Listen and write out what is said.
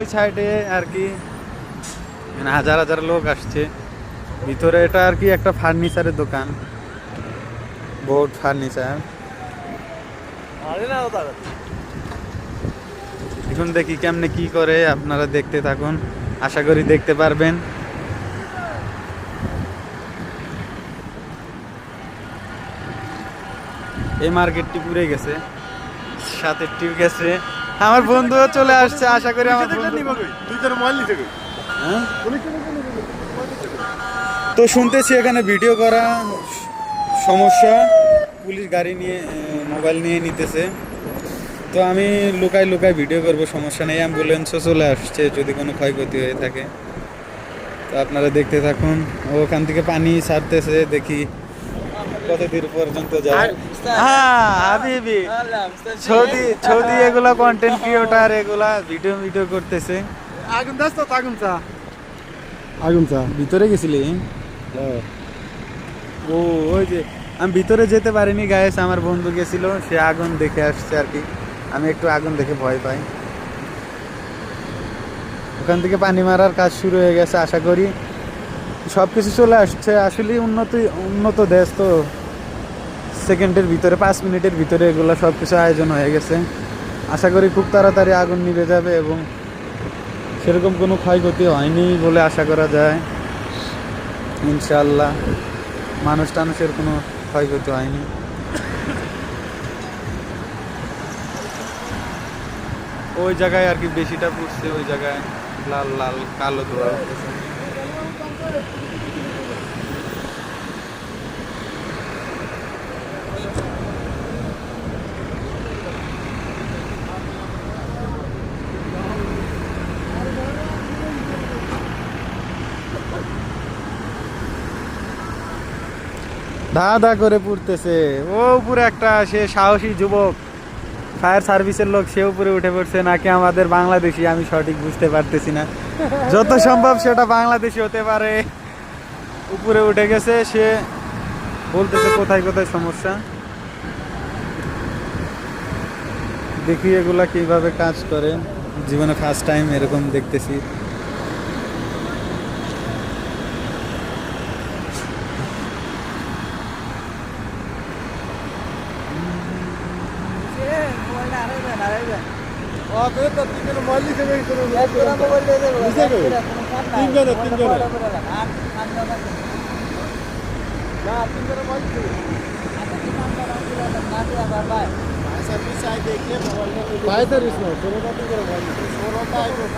ওই সাইডে আর কি মানে হাজার হাজার লোক আসছে ভিতরে। এটা আর কি একটা ফার্নিচারের দোকান, বোর্ড ফার্নিচার। এখন দেখি কেমনে কি করে, আপনারা দেখতে থাকুন, আশা করি দেখতে পারবেন। এই মার্কেটটি পুরে গেছে, সাথে টিপ গেছে। আমার বন্ধুও চলে আসছে, আশা করি আমার হ্যাঁ? তো শুনতেছি এখানে ভিডিও করা সমস্যা, পুলিশ গাড়ি নিয়ে মোবাইল নিয়ে নিতেছে। তো আমি লুকাই লুকাই ভিডিও করব, সমস্যা নেই। অ্যাম্বুলেন্সও চলে আসছে যদি কোনো ক্ষয়ক্ষতি হয়ে থাকে। তো আপনারা দেখতে থাকুন। ওখান থেকে পানি ছাড়তেছে, দেখি কত দূর পর্যন্ত যায়। হ্যাঁ হাবিবি, ছবি ছবি এগুলা কন্টেন্ট ক্রিয়েটর, এগুলা ভিডিও ভিডিও করতেছে। আগুন দাস তো আগুন চা ভিতরে গেছিলি? ও ওই যে আমি ভিতরে যেতে পারিনি গায়েস, আমার বন্ধু গেছিল, সে আগুন দেখে আসছে আর কি। আমি একটু আগুন দেখে ভয় পাই। ওখান থেকে পানি মারার কাজ শুরু হয়ে গেছে, আশা করি সব কিছু চলে আসছে। আসলে উন্নত দেশ তো, সেকেন্ডের ভিতরে 5 মিনিটের ভিতরে এগুলো সব কিছু আয়োজন হয়ে গেছে। আশা করি খুব তাড়াতাড়ি আগুন নিভে যাবে এবং সেরকম কোনো ক্ষয়ক্ষতি হয়নি বলে আশা করা যায় ইনশাআল্লাহ। মানুষ টানুষের কোনো ক্ষয়ক্ষতি হয়নি। ওই জায়গায় আর কি বেশিটা পুড়ছে, ওই জায়গায় লাল লাল কালো ধোয়া উঠতেছে। ধা ধা করে পুড়তেছে। ও উপরে একটা সে সাহসী যুবক, ফায়ার সার্ভিসের লোক, সে উপরে উঠে পড়ছে, নাকি আমাদের বাংলাদেশি আমি সঠিক বুঝতে পারতেছি না। যত সম্ভব সেটা বাংলাদেশি হতে পারে। উপরে উঠে গেছে, সে বলতেছে কোথায় কোথায় সমস্যা। দেখি এগুলা কিভাবে কাজ করে, জীবনে ফার্স্ট টাইম এরকম দেখতেছি। देखले मोबाइल में